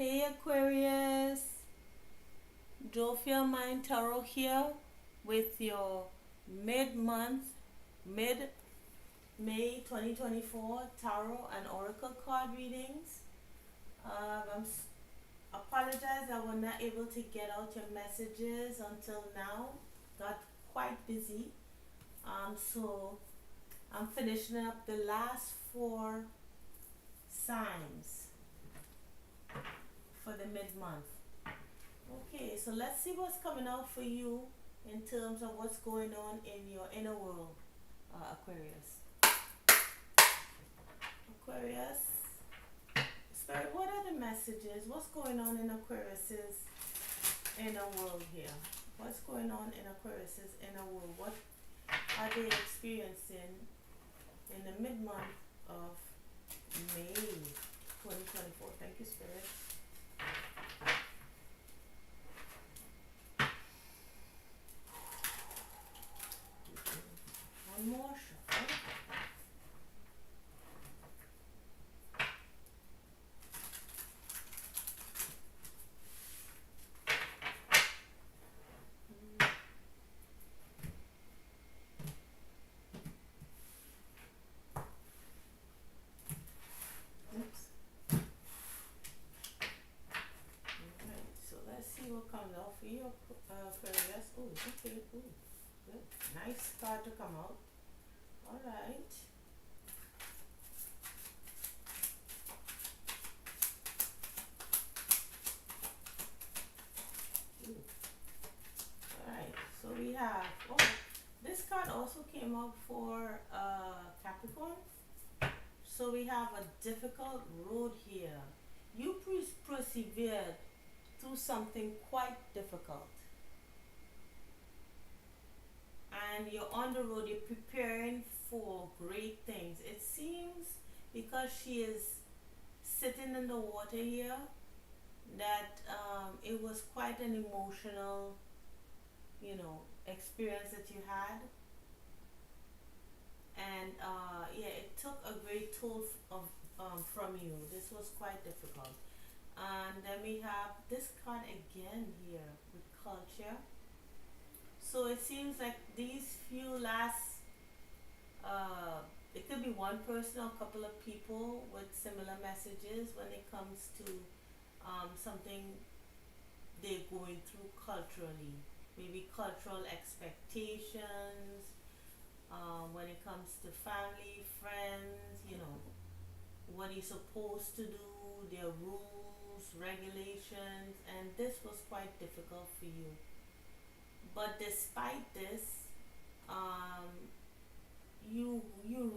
Hey Aquarius, Drove Your Mind Tarot here with your mid-month, mid-May 2024 tarot and oracle card readings. I'm apologize I was not able to get out your messages until now. Got quite busy. So I'm finishing up the last four signs for the mid-month. Okay, so let's see what's coming out for you in terms of what's going on in your inner world, Aquarius. Aquarius, Spirit, what are the messages? What's going on in Aquarius's inner world here? What's going on in Aquarius's inner world? What are they experiencing in the mid-month of May 2024? Thank you, Spirit. One more shuffle. Oops. Alright, so let's see what comes out for you, Aquarius. Oh, okay. Ooh, good. Nice card to come out. Alright. Alright, so we have, oh, this card also came up for Capricorn. So we have a difficult road here. You persevered through something quite difficult. And you're on the road, you're preparing for great things. It seems because she is sitting in the water here that it was quite an emotional, experience that you had. And yeah, it took a great toll from you. This was quite difficult. And then we have this card again here with culture. So it seems like these few last, it could be one person or a couple of people with similar messages when it comes to something they're going through culturally. Maybe cultural expectations, when it comes to family, friends, what you're supposed to do, their rules, regulations, and this was quite difficult for you. But despite this, you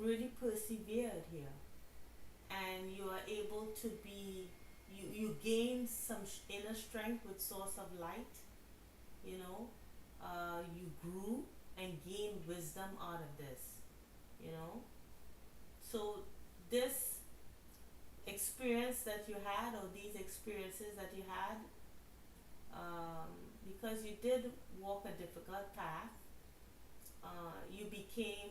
really persevered here, and you are able to be you gain some inner strength with source of light. You grew and gained wisdom out of this. So this experience that you had, or these experiences that you had, because you did walk a difficult path, you became,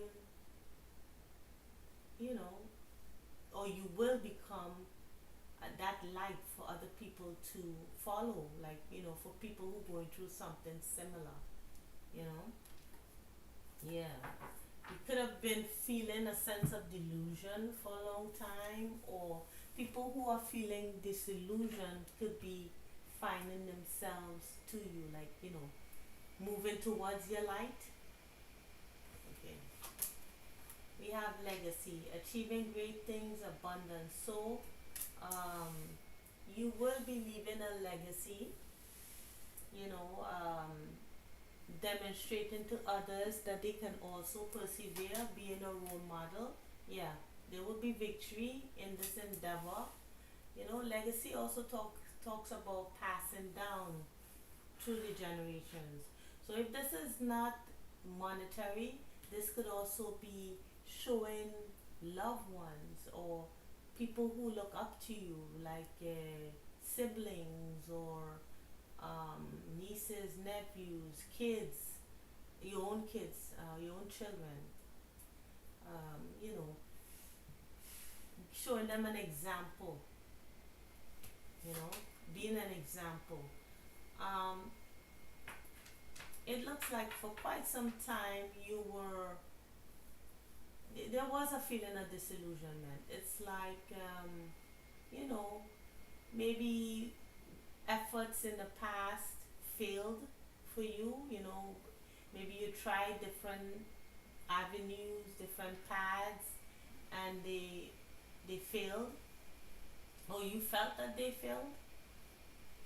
or you will become that light for other people to follow, like, for people who are going through something similar, you know. Yeah. You could have been feeling a sense of delusion for a long time, or people who are feeling disillusioned could be finding themselves to you, like, moving towards your light. Okay. We have legacy, achieving great things, abundance. So, you will be leaving a legacy, you know, demonstrating to others that they can also persevere, being a role model. Yeah, there will be victory in this endeavor. Legacy also talks about passing down through the generations. So if this is not monetary, this could also be showing loved ones or people who look up to you, like siblings or nieces, nephews, kids, your own children. You know, showing them an example. You know, being an example. Um, it looks like for quite some time you were, there was a feeling of disillusionment. It's like, you know, maybe efforts in the past failed for you, you know, maybe you tried different avenues, different paths, and they failed, or you felt that they failed,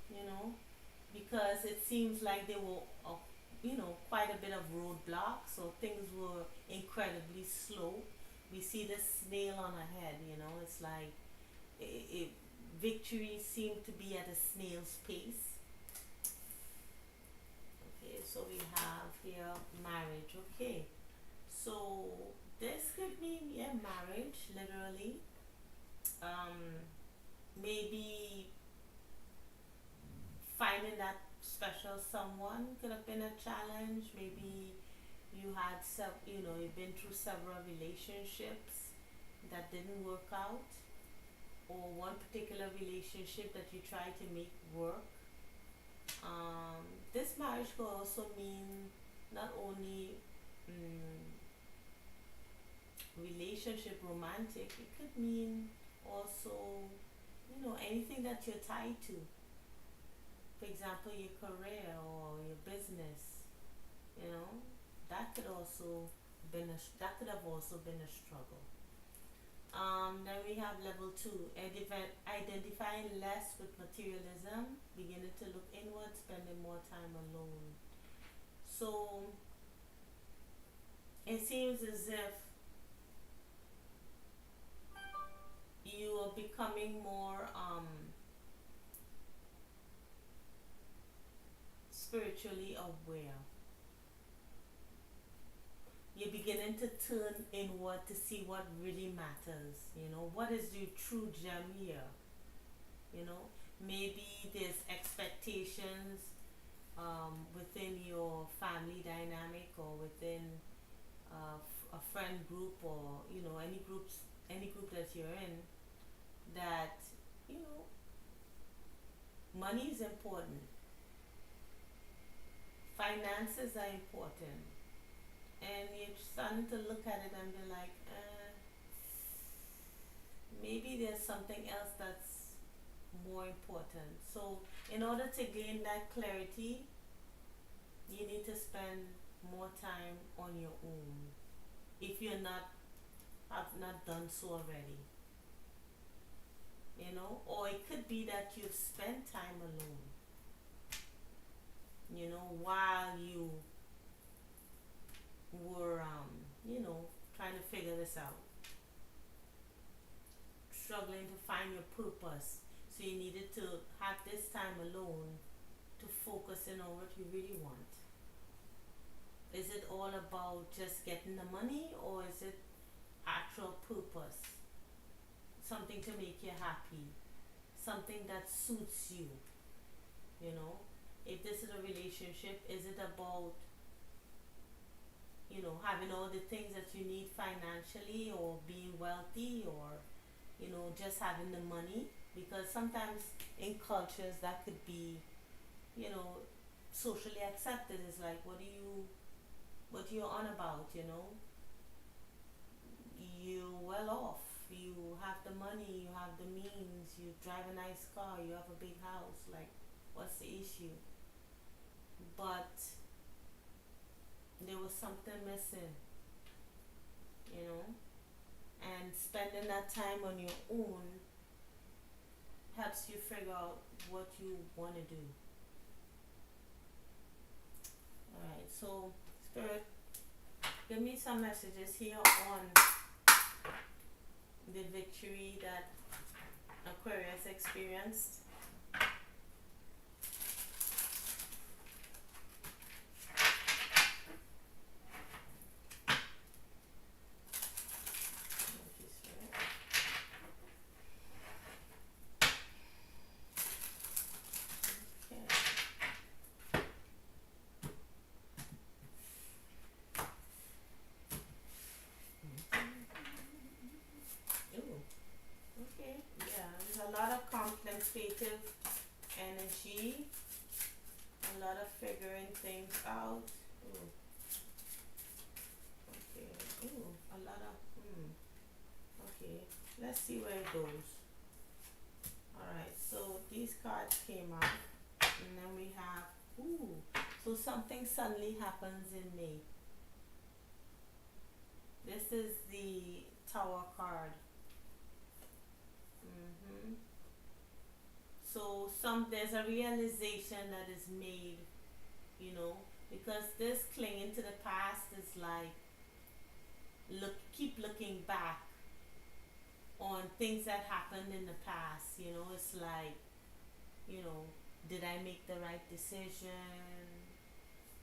you know, because it seems like they were, you know, quite a bit of roadblocks, so things were incredibly slow. We see this snail on our head, you know, it's like it victory seemed to be at a snail's pace. Okay, so we have here marriage. Okay, so this could mean, yeah, marriage, literally. Um, maybe finding that special someone could have been a challenge. Maybe you had you know, you've been through several relationships that didn't work out, or one particular relationship that you tried to make work. This marriage could also mean not only mm, relationship romantic, it could mean also, you know, anything that you're tied to. For example, your career or your business, you know, that could also that could have also been a struggle. Then we have level two, identifying less with materialism, beginning to look inward, spending more time alone. So it seems as if you are becoming more spiritually aware. You're beginning to turn inward to see what really matters. You know, what is your true gem here? You know, maybe there's expectations within your family dynamic, or within a friend group, or you know, any group that you're in, that you know, money is important, finances are important, and you're starting to look at it and be like, maybe there's something else that's more important. So, in order to gain that clarity, you need to spend more time on your own. If you're not have not done so already, you know, or it could be that you've spent time alone, you know, while you were, you know, trying to figure this out, struggling to find your purpose. So you needed to have this time alone to focus in on what you really want. Is it all about just getting the money, or is it actual purpose? Something to make you happy, something that suits you, you know? If this is a relationship, is it about, you know, having all the things that you need financially, or being wealthy, or, you know, just having the money? Because sometimes in cultures that could be, you know, socially accepted. Is like, what are you on about, you know? You well off, you have the money, you have the means, you drive a nice car, you have a big house, like, what's the issue? But there was something missing, you know? And spending that time on your own helps you figure out what you want to do. Alright, so Spirit, give me some messages here on the victory that Aquarius experienced. Thank you, Spirit. Okay. Ooh, okay. Yeah, there's a lot of contemplative energy, a lot of figuring things out. Ooh, okay. Ooh, a lot of, okay. Let's see where it goes. Alright, so these cards came out, and then we have, ooh, so something suddenly happens in May. This is the Tower card. So there's a realization that is made, you know, because this clinging to the past is like keep looking back on things that happened in the past. You know, it's like, you know, did I make the right decision?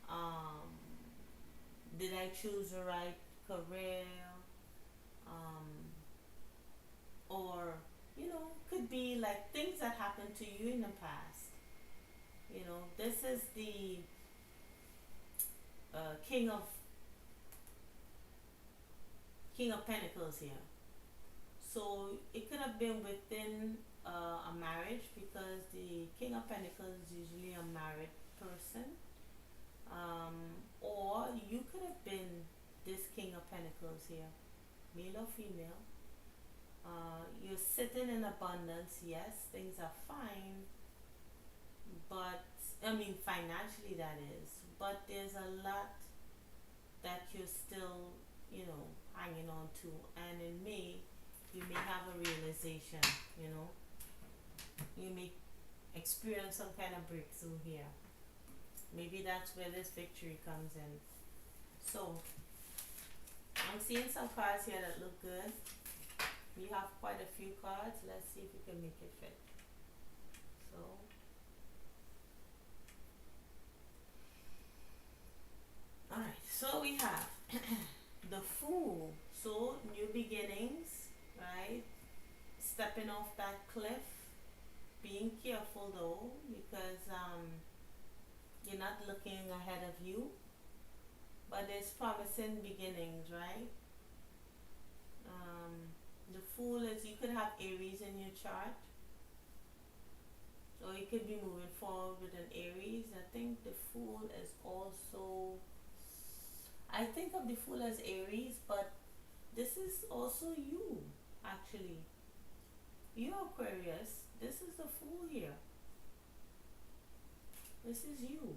Um, did I choose the right career? Um, or, you know, could be like things that happened to you in the past. You know, this is the king of Pentacles here. So it could have been within a marriage, because the King of Pentacles is usually a married person. Or you could have been this King of Pentacles here, male or female. You're sitting in abundance, yes, things are fine, but I mean, financially that is, but there's a lot that you're still, you know, hanging on to, and in May, you may have a realization, you know, you may experience some kind of breakthrough here. Maybe that's where this victory comes in. So, I'm seeing some cards here that look good. We have quite a few cards. Let's see if we can make it fit. So, alright, so we have the Fool. So, new beginnings, right? Stepping off that cliff. Being careful though, because you're not looking ahead of you, but there's promising beginnings, right? The Fool is, you could have Aries in your chart, or you could be moving forward with an Aries. I think the Fool is also, I think of the Fool as Aries, but this is also you, actually. You Aquarius, this is the Fool here. This is you.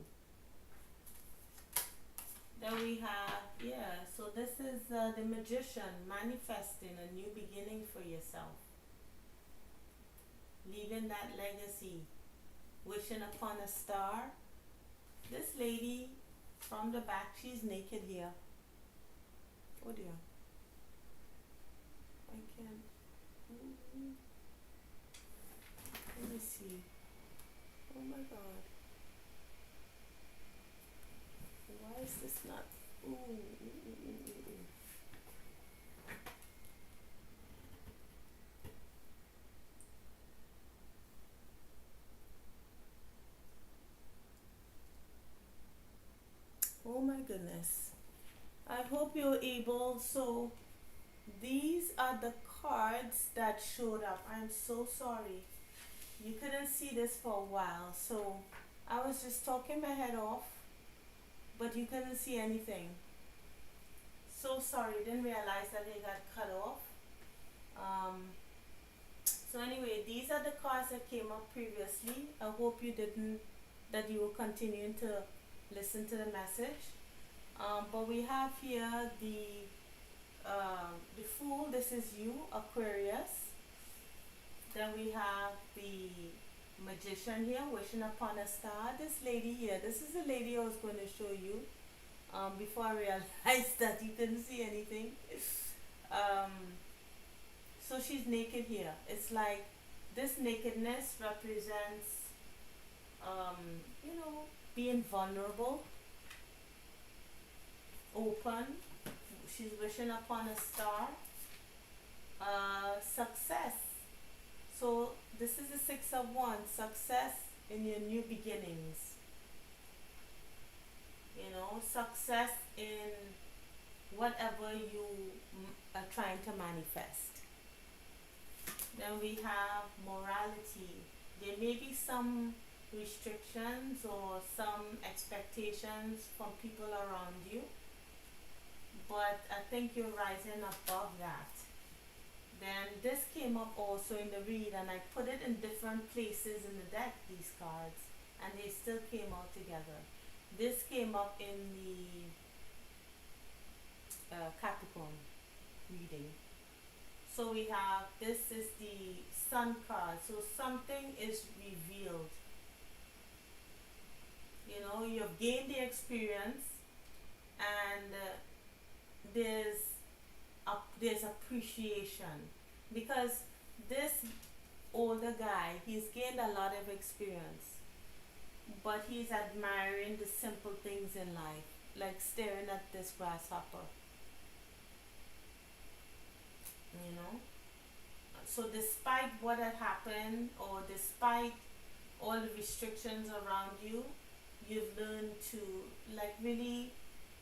Then we have, yeah, so this is the Magician, manifesting a new beginning for yourself. Leaving that legacy, wishing upon a star. This lady from the back, she's naked here. Oh dear. I can't. Let me see. Oh my god. Why is this not? Ooh. Oh my goodness. I hope you're able. So, these are the cards that showed up. I'm so sorry. You couldn't see this for a while. So, I was just talking my head off, but you couldn't see anything. So sorry, didn't realize that it got cut off. So anyway, these are the cards that came up previously. I hope you didn't, that you were continuing to listen to the message. But we have here the Fool. This is you, Aquarius. Then we have the Magician here, wishing upon a star. This lady here, this is the lady I was going to show you. Before I realized that you couldn't see anything. So she's naked here. It's like this nakedness represents, you know, being vulnerable, open. She's wishing upon a star. Success. So this is the Six of Wands. Success in your new beginnings. You know, success in whatever you are trying to manifest. Then we have morality. There may be some restrictions or some expectations from people around you, but I think you're rising above that. Then this came up also in the read, and I put it in different places in the deck, these cards, and they still came out together. This came up in the Capricorn reading. So we have, this is the Sun card. So something is revealed. You know, you've gained the experience, and there's there's appreciation, because this older guy, he's gained a lot of experience, but he's admiring the simple things in life, like staring at this grasshopper, you know. So despite what had happened, or despite all the restrictions around you, you've learned to like really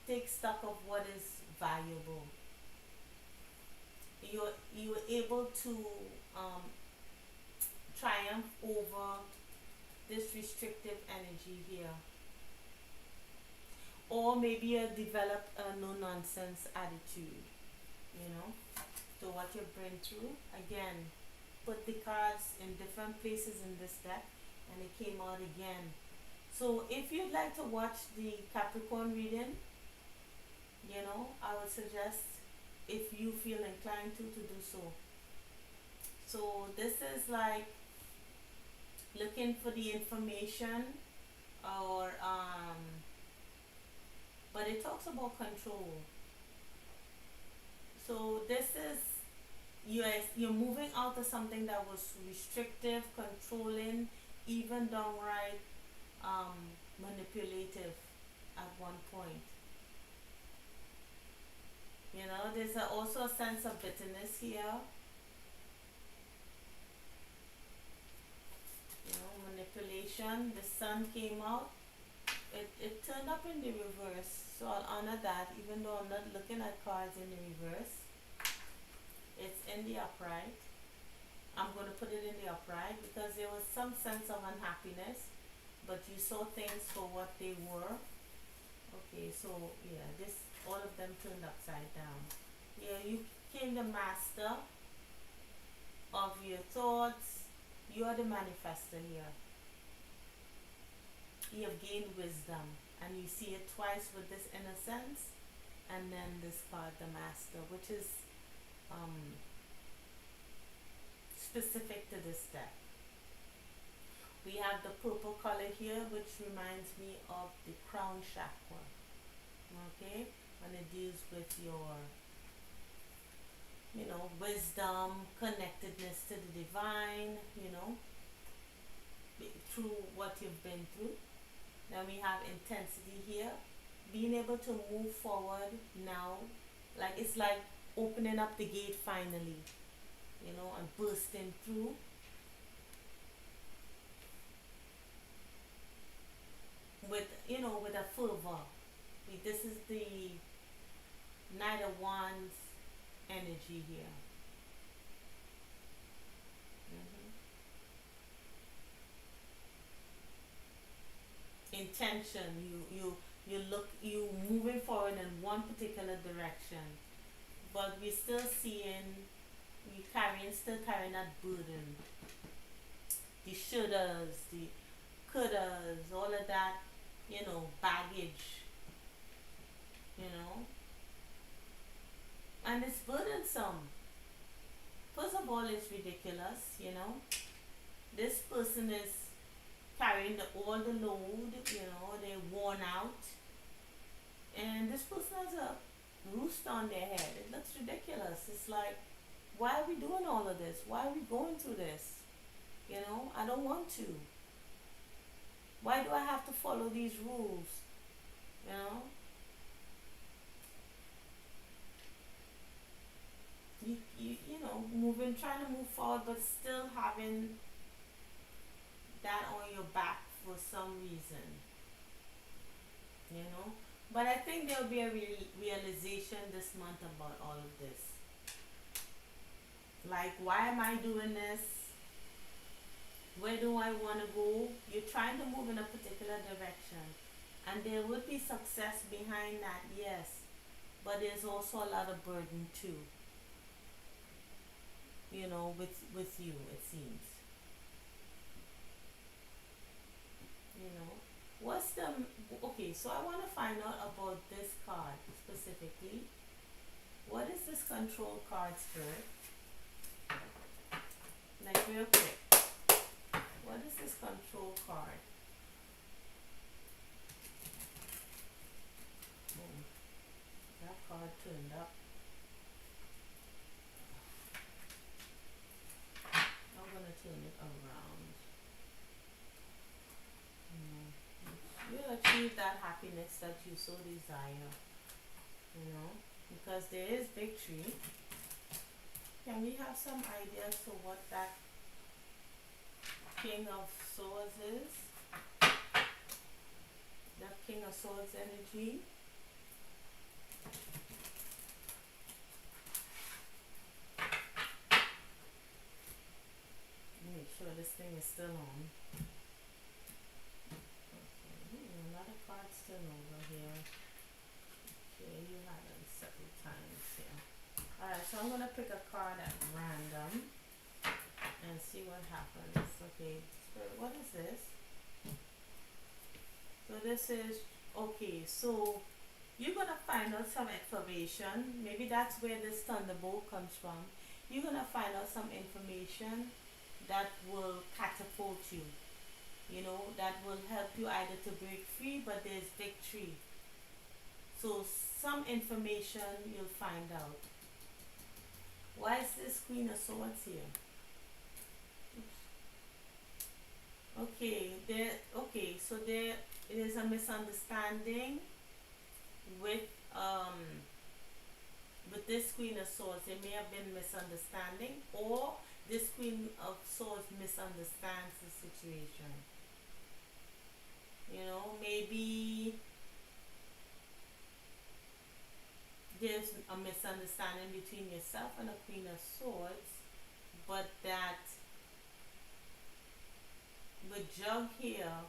take stock of what is valuable. You're able to um, triumph over this restrictive energy here, or maybe you develop a no nonsense attitude, you know, to what you've been through. Again, put the cards in different places in this deck, and it came out again. So if you'd like to watch the Capricorn reading, you know, I would suggest, if you feel inclined to do so. So this is like looking for the information, or but it talks about control. So this is, you're moving out of something that was restrictive, controlling, even downright manipulative at one point. You know, there's also a sense of bitterness here. You know, manipulation. The Sun came out. It turned up in the reverse. So I'll honor that, even though I'm not looking at cards in the reverse. It's in the upright. I'm going to put it in the upright because there was some sense of unhappiness, but you saw things for what they were. Okay, so yeah, this, all of them turned upside down. Yeah, you became the master of your thoughts. You are the manifester here. You have gained wisdom, and you see it twice with this innocence, and then this card, the master, which is specific to this deck. We have the purple color here, which reminds me of the crown chakra. Okay, and it deals with your, you know, wisdom, connectedness to the divine, you know, through what you've been through. Then we have intensity here, being able to move forward now, like it's like opening up the gate finally, you know, and bursting through. With, you know, with a fervor. This is the Knight of Wands energy here. Intention. You moving forward in one particular direction, but we still carrying that burden. The shouldas, the couldas, all of that, you know, baggage, you know, and it's burdensome. First of all, it's ridiculous, you know. This person is carrying all the load, you know, they're worn out, and this person has a roost on their head. It looks ridiculous. It's like, why are we doing all of this? Why are we going through this? You know, I don't want to. Why do I have to follow these rules? You know? You know, trying to move forward, but still having that on your back for some reason. You know? But I think there'll be a realization this month about all of this. Like, why am I doing this? Where do I want to go? You're trying to move in a particular direction, and there would be success behind that, yes, but there's also a lot of burden too, with you, it seems. You know, what's the okay? So I want to find out about this card specifically. What is this control card, spirit? Like real quick, what is this control card? Oh, that card turned up. I'm gonna turn it around. Mm. You'll achieve that happiness that you so desire, because there is victory. Can we have some ideas for what that King of Swords is? That King of Swords energy? Make sure this thing is still on. Okay, a lot of cards still over here. Okay, you had them several times here. Alright, so I'm gonna pick a card at random and see what happens. Okay, Spirit, what is this? So this is, okay, so you're gonna find out some information. Maybe that's where this thunderbolt comes from. You're gonna find out some information that will catapult you. That will help you either to break free, but there's victory. So some information you'll find out. Why is this Queen of Swords here? So there is a misunderstanding with this Queen of Swords. There may have been misunderstanding, or this Queen of Swords misunderstands the situation. Maybe there's a misunderstanding between yourself and a Queen of Swords, but that with Jug here,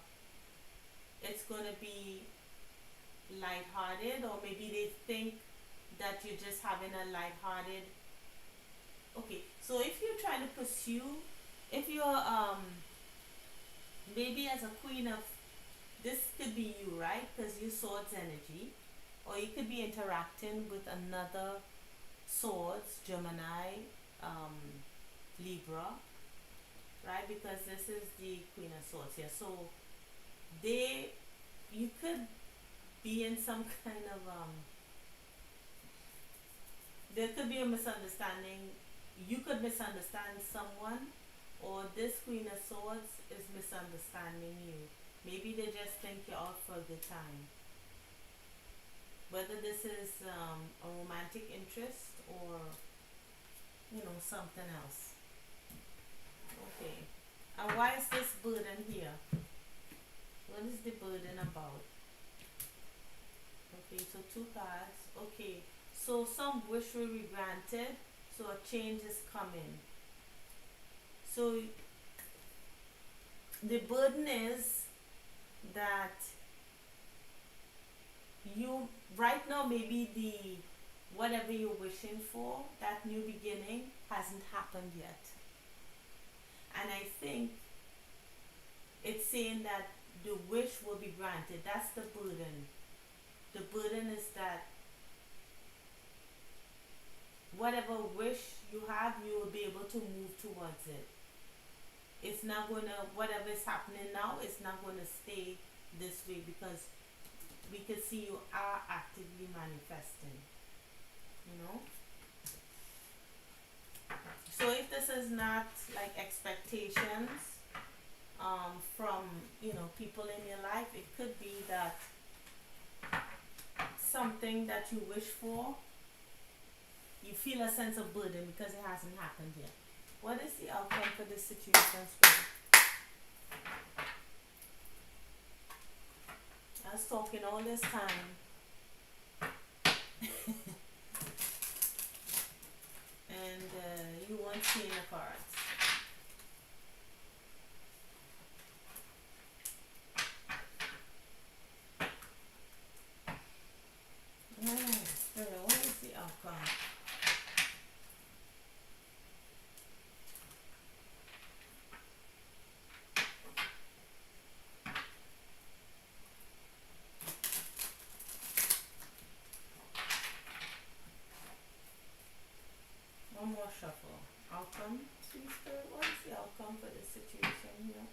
it's going to be lighthearted, or maybe they think that you're just having a lighthearted. Okay, so if you're trying to pursue, if you're maybe as a Queen of, this could be you, right? Because you Swords energy, or you could be interacting with another Swords, Gemini, Libra, right? Because this is the Queen of Swords here. So you could be in some kind of there could be a misunderstanding. You could misunderstand someone, or this Queen of Swords is misunderstanding you. Maybe they just think you're out for a good time. Whether this is a romantic interest or something else. Okay. And why is this burden here? What is the burden about? Okay, so 2 cards. Okay, so some wish will be granted, so a change is coming. So the burden is that you right now, maybe the whatever you're wishing for, that new beginning, hasn't happened yet. And I think it's saying that the wish will be granted. That's the burden. The burden is that whatever wish you have, you will be able to move towards it. It's not gonna, whatever is happening now, it's not gonna stay this way, because we can see you are actively manifesting. So if this is not like expectations from people in your life, it could be that something that you wish for, you feel a sense of burden because it hasn't happened yet. What is the outcome for this situation, Spirit? I was talking all this time. And you weren't seeing the cards. more shuffle. Outcome, see spirit, what is the outcome for this situation here?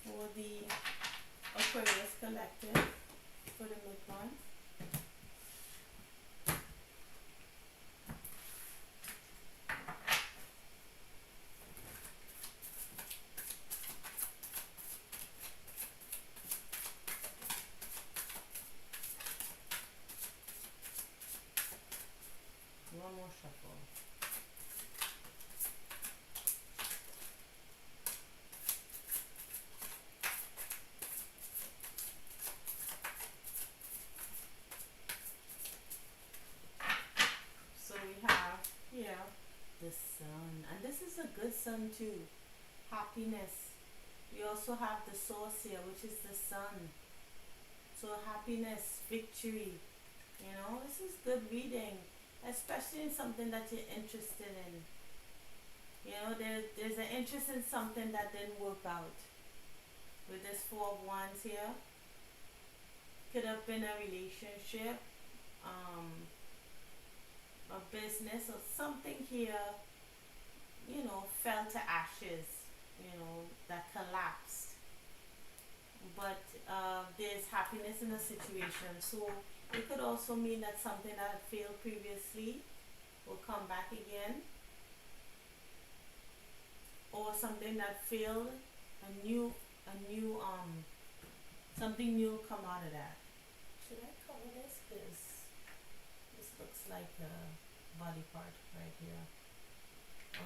For the Aquarius collective for the mid-month. One more shuffle. So we have here the sun, and this is a good sun too. Happiness. We also have the source here, which is the sun. So happiness, victory. You know, this is good reading, especially in something that you're interested in. You know, there's an interest in something that didn't work out. With this Four of Wands here, could have been a relationship, a business, or something here, you know, fell to ashes, you know, that collapsed. But there's happiness in the situation. So it could also mean that something that had failed previously will come back again, or something that failed, a new something new will come out of that. Should I cover this? Because this looks like a body part right here. I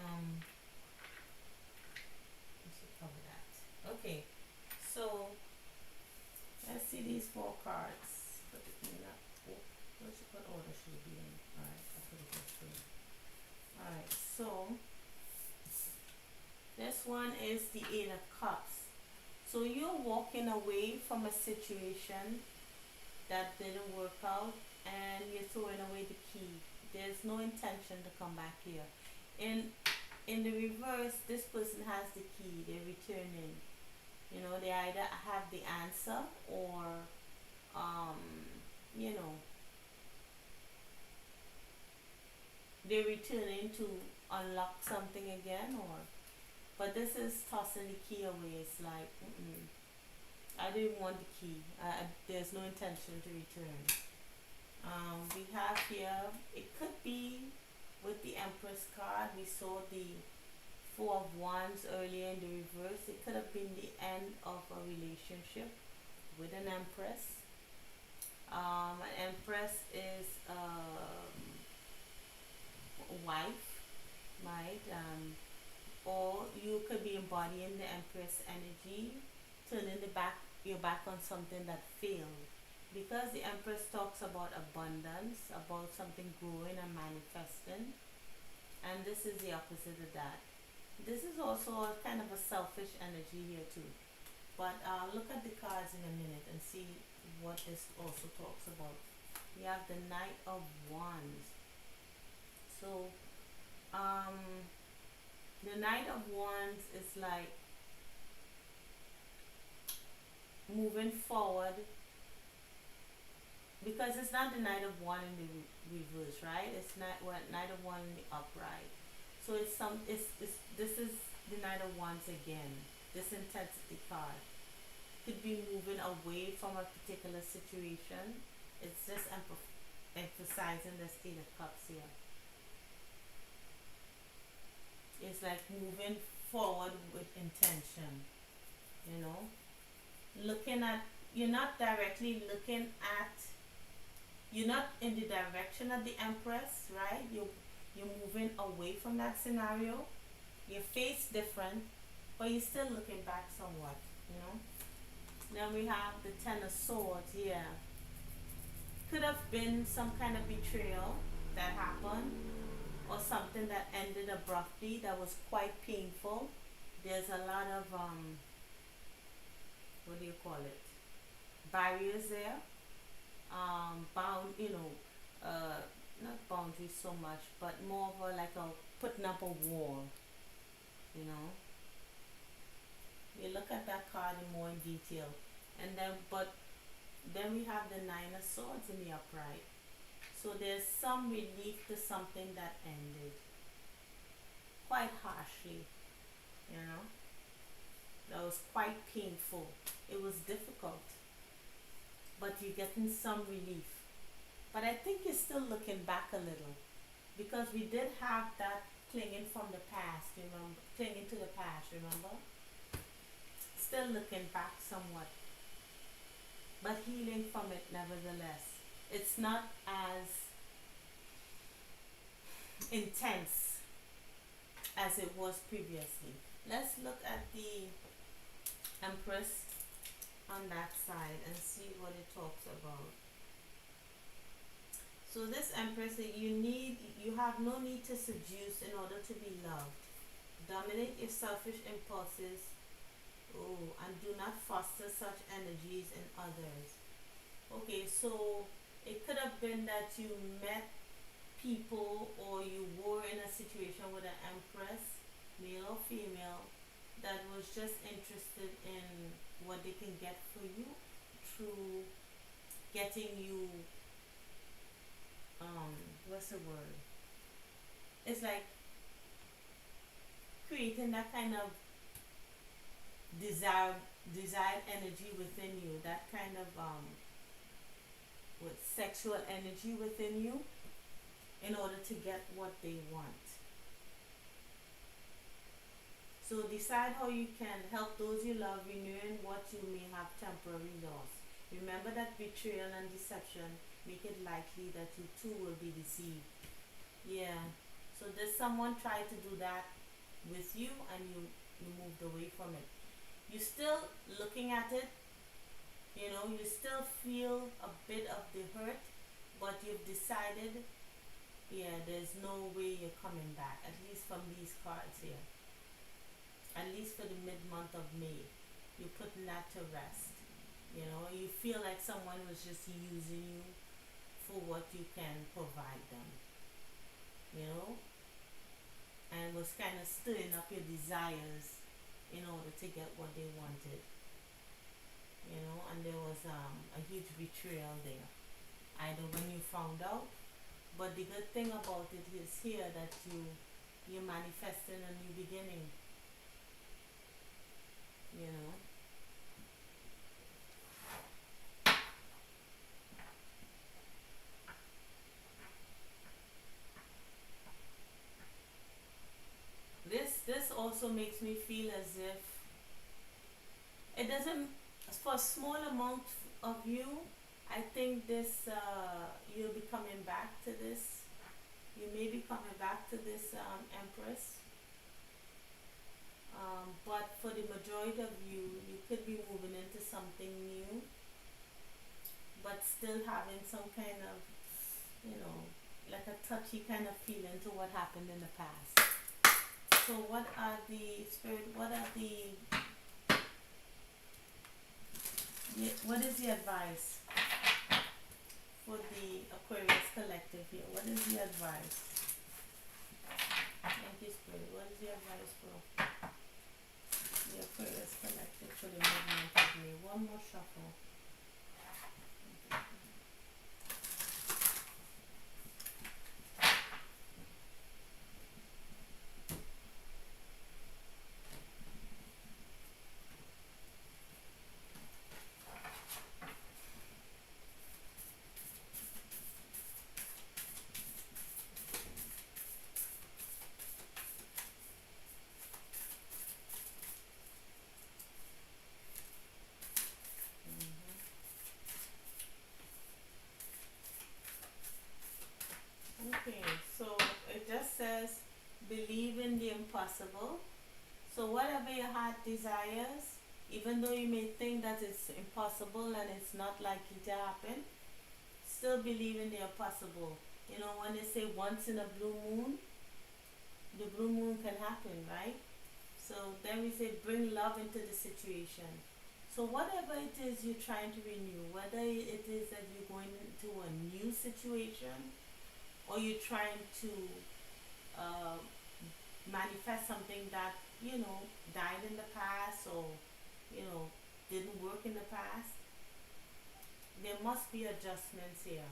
should cover that. Okay, so let's see these four cards. Put it in that. What order should it be in? Alright, I'll put it this way. Alright, so this one is the Eight of Cups. So you're walking away from a situation that didn't work out, and you're throwing away the key. There's no intention to come back here. In the reverse, this person has the key. They're returning. You know, they either have the answer, or you know, they're returning to unlock something again, or but this is tossing the key away. It's like, I didn't want the key. There's no intention to return. We have here, it could be with the Empress card. We saw the Four of Wands earlier in the reverse. It could have been the end of a relationship with an Empress. An Empress is a wife, right? Or you could be embodying the Empress energy, turning your back on something that failed. Because the Empress talks about abundance, about something growing and manifesting, and this is the opposite of that. This is also a kind of a selfish energy here too. But I'll look at the cards in a minute and see what this also talks about. We have the Knight of Wands. So, the Knight of Wands is like moving forward, because it's not the Knight of Wands in the reverse, right? It's not what Knight of Wands in the upright. So it's this is the Knight of Wands again. This intensity card could be moving away from a particular situation. It's just emphasizing this Eight of Cups here. It's like moving forward with intention, you know, looking at, you're not directly looking at, you're not in the direction of the Empress, right? You're moving away from that scenario. Your face different, but you're still looking back somewhat, you know. Then we have the Ten of Swords here. Could have been some kind of betrayal that happened, or something that ended abruptly that was quite painful. There's a lot of what do you call it, barriers there, not boundaries so much, but more of a, like a putting up a wall, you know. You look at that card in more in detail, and then we have the Nine of Swords in the upright. So there's some relief to something that ended quite harshly, you know. That was quite painful. It was difficult, but you're getting some relief. But I think you're still looking back a little because we did have that clinging from the past, remember? Clinging to the past, remember? Still looking back somewhat, but healing from it nevertheless. It's not as intense as it was previously. Let's look at the Empress on that side and see what it talks about. So this Empress, you have no need to seduce in order to be loved. Dominate your selfish impulses. Oh, and do not foster such energies in others. Okay, so it could have been that you met people or you were in a situation with an Empress, male or female, that was just interested in what they can get for you through getting you, what's the word? It's like creating that kind of desired desired energy within you, that kind of with sexual energy within you in order to get what they want. So decide how you can help those you love, renewing what you may have temporarily lost. Remember that betrayal and deception make it likely that you too will be deceived. Yeah. So does someone try to do that with you and you moved away from it? You still looking at it, you know, you still feel a bit of the hurt, but you've decided, yeah, there's no way you're coming back, at least from these cards here. At least for the mid-month of May, you're putting that to rest. You know, you feel like someone was just using you for what you can provide them, you know, and was kind of stirring up your desires in order to get what they wanted, you know, and there was a huge betrayal there, either when you found out, but the good thing about it is here that you're manifesting a new beginning, you know. This also makes me feel as if it doesn't, for a small amount of you, I think this you'll be coming back to this, you may be coming back to this Empress, but for the majority of you, you could be moving into something new, but still having some kind of, you know, like a touchy kind of feeling to what happened in the past. So what are the spirit, what is the advice for the Aquarius collective here? What is the advice? Thank you, Spirit. What is the advice for the Aquarius collective for the movement of May? One more shuffle. Okay, so it just says believe in the impossible. So whatever your heart desires, even though you may think that it's impossible and it's not likely to happen, still believe in the impossible. You know, when they say once in a blue moon, the blue moon can happen, right? So then we say bring love into the situation. So whatever it is you're trying to renew, whether it is that you're going into a new situation or you're trying to uh, manifest something that, you know, died in the past or, you know, didn't work in the past, there must be adjustments here.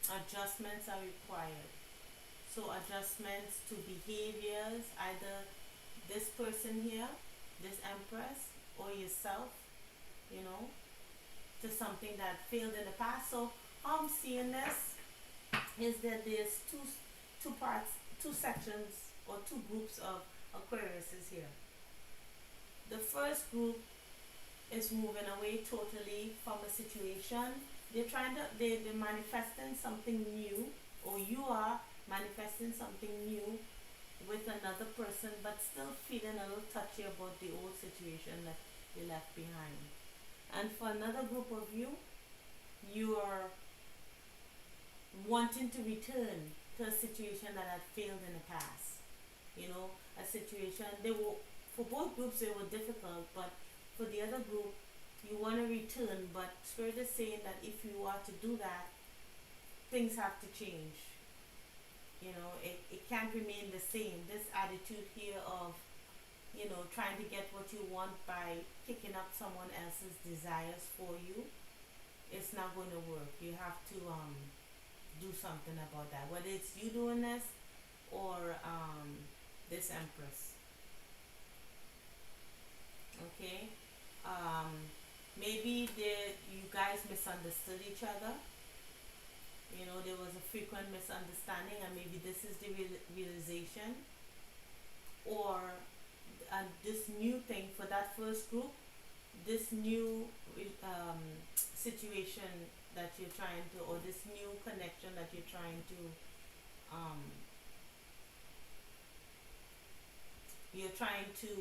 Adjustments are required. So adjustments to behaviors, either this person here, this empress, or yourself, you know, to something that failed in the past. So how I'm seeing this is that there's two parts, two sections, or two groups of Aquariuses here. The first group is moving away totally from a situation. They're manifesting something new, or you are manifesting something new with another person, but still feeling a little touchy about the old situation that you left behind. And for another group of you, you are wanting to return to a situation that had failed in the past. You know, a situation, they were, for both groups they were difficult, but for the other group, you want to return, but Spirit is saying that if you are to do that, things have to change. You know, it can't remain the same. This attitude here of, you know, trying to get what you want by picking up someone else's desires for you, it's not going to work. You have to do something about that. Whether it's you doing this or this empress. Okay? Maybe you guys misunderstood each other. You know, there was a frequent misunderstanding, and maybe this is the realization. Or this new thing for that first group, this new situation that you're trying to, or this new connection that you're trying to, um, you're trying to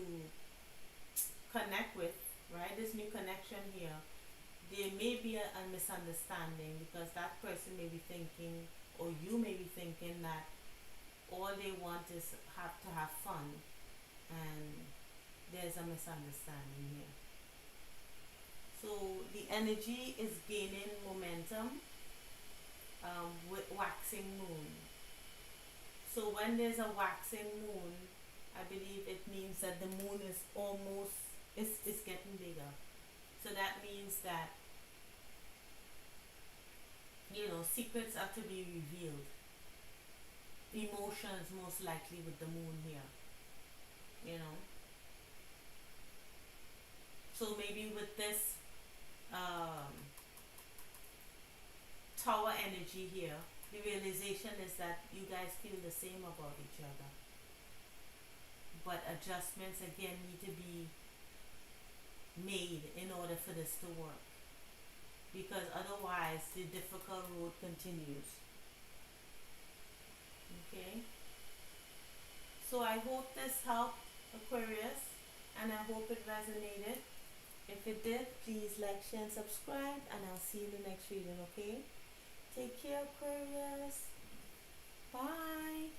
connect with, right? This new connection here, there may be a misunderstanding because that person may be thinking, or you may be thinking that all they want is have to have fun, and there's a misunderstanding here. So the energy is gaining momentum with waxing moon. So when there's a waxing moon, I believe it means that the moon is almost is getting bigger. So that means that, you know, secrets are to be revealed. Emotions most likely with the moon here. You know. So maybe with this um, tower energy here, the realization is that you guys feel the same about each other. But adjustments again need to be made in order for this to work. Because otherwise the difficult road continues. Okay? So I hope this helped, Aquarius, and I hope it resonated. If it did, please like, share, and subscribe, and I'll see you in the next reading, okay? Take care, Aquarius. Bye.